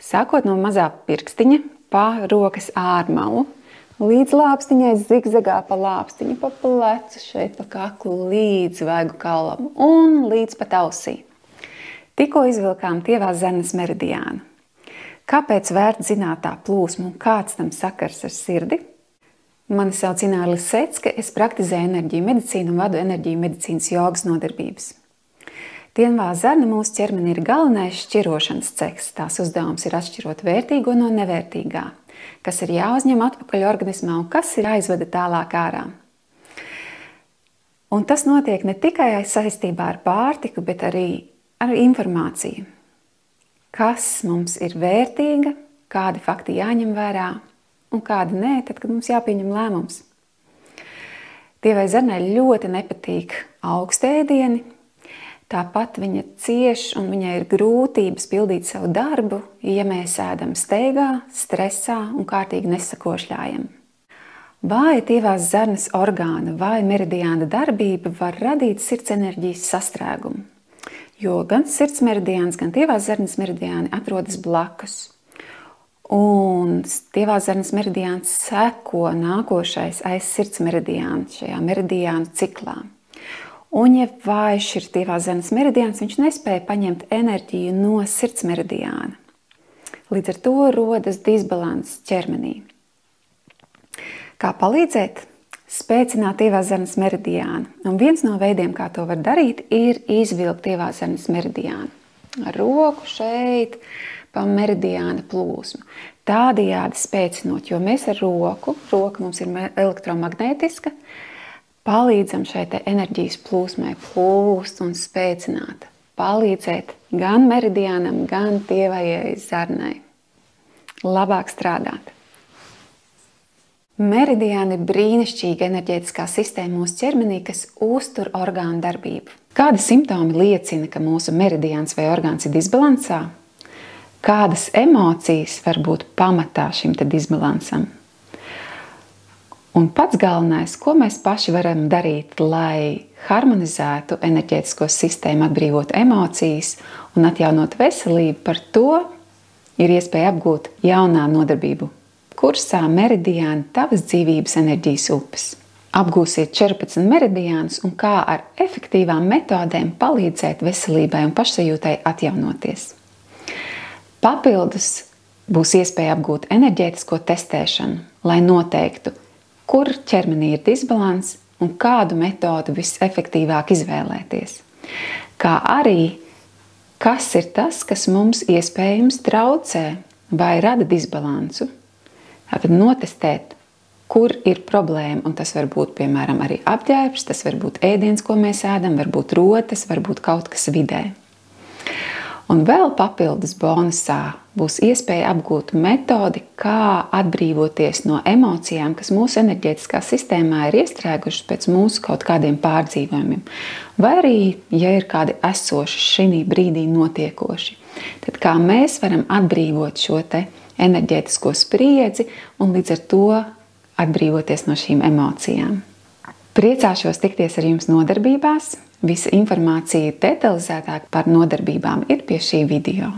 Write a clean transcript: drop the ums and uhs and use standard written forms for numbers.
Sākot no mazā pirkstiņa pa rokas ārmalu, līdz lāpstiņai zigzagā pa lāpstiņu, pa plecu, šeit pa kaklu, līdz vaigu kaulam un līdz pat ausī. Tikko izvilkām tievās zarnas meridiānu. Kāpēc vērts zināt tā plūsmu un kāds tam sakars ar sirdi? Mani sauc Ināra Lisecka, es praktizēju enerģiju medicīnu un vadu enerģiju medicīnas jogas nodarbības. Tievā zarna mūsu ķermenī ir galvenais šķirošanas cehs. Tās uzdevums ir atšķirot vērtīgo no nevērtīgā, kas ir jāuzņem atpakaļ organismā un kas ir jāizveda tālāk ārā. Un tas notiek ne tikai saistībā ar pārtiku, bet arī ar informāciju. Kas mums ir vērtīga, kādi fakti jāņem vērā un kādi nē, tad, kad mums jāpieņem lēmums. Tievai zarnai ļoti nepatīk augsti ēdieni. Tāpat viņa cieš un viņai ir grūtības pildīt savu darbu, ja mēs ēdam steigā, stresā un kārtīgi nesakošļājam. Vāja tievās zarnas orgāna vai meridiāna darbība var radīt sirds enerģijas sastrēgumu, jo gan sirds meridiāns, gan tievās zarnas meridiāni atrodas blakus. Un tievās zarnas meridiāns seko nākošais aiz sirds meridiāna šajā meridiānu ciklā. Un, ja vājš ir tievās zarnas meridiāns, viņš nespēja paņemt enerģiju no sirds meridiāna. Līdz ar to rodas disbalanss ķermenī. Kā palīdzēt? Spēcināt tievās zarnas meridiānu. Un viens no veidiem, kā to var darīt, ir izvilkt tievās zarnas meridiānu. Ar roku šeit pa meridiāna plūsmu. Tādējādi spēcinot, jo mēs ar roka mums ir elektromagnētiska, palīdzam šai enerģijas plūsmai plūst un spēcināt. Palīdzēt gan meridiānam, gan tievajai zarnai. Labāk strādāt. Meridiāni ir brīnišķīga enerģētiskā sistēma mūsu ķermenī, kas uztur orgānu darbību. Kādi simptomi liecina, ka mūsu meridiāns vai orgāns ir disbalansā? Kādas emocijas var būt pamatā šim disbalansam? Un pats galvenais, ko mēs paši varam darīt, lai harmonizētu enerģētisko sistēmu, atbrīvot emocijas un atjaunot veselību, par to ir iespēja apgūt jaunā nodarbību kursā Meridiāni tavas dzīvības enerģijas upes. Apgūsiet 14 meridiānus un kā ar efektīvām metodēm palīdzēt veselībai un pašsajūtai atjaunoties. Papildus būs iespēja apgūt enerģētisko testēšanu, lai noteiktu, kur ķermenī ir disbalans un kādu metodu visefektīvāk izvēlēties. Kā arī, kas ir tas, kas mums iespējams traucē vai rada disbalansu. Tātad notestēt, kur ir problēma, un tas var būt, piemēram, arī apģērbs, tas var būt ēdiens, ko mēs ēdam, var būt rotas, var būt kaut kas vidē. Un vēl papildus bonusā būs iespēja apgūt metodi, kā atbrīvoties no emocijām, kas mūsu enerģētiskā sistēmā ir iestrēgušas pēc mūsu kaut kādiem pārdzīvojumiem. Vai arī, ja ir kādi esoši šī brīdī notiekoši, tad kā mēs varam atbrīvot šo enerģētisko spriedzi un līdz ar to atbrīvoties no šīm emocijām. Priecāšos tikties ar jums nodarbībās. Visa informācija detalizētāk par nodarbībām ir pie šī video.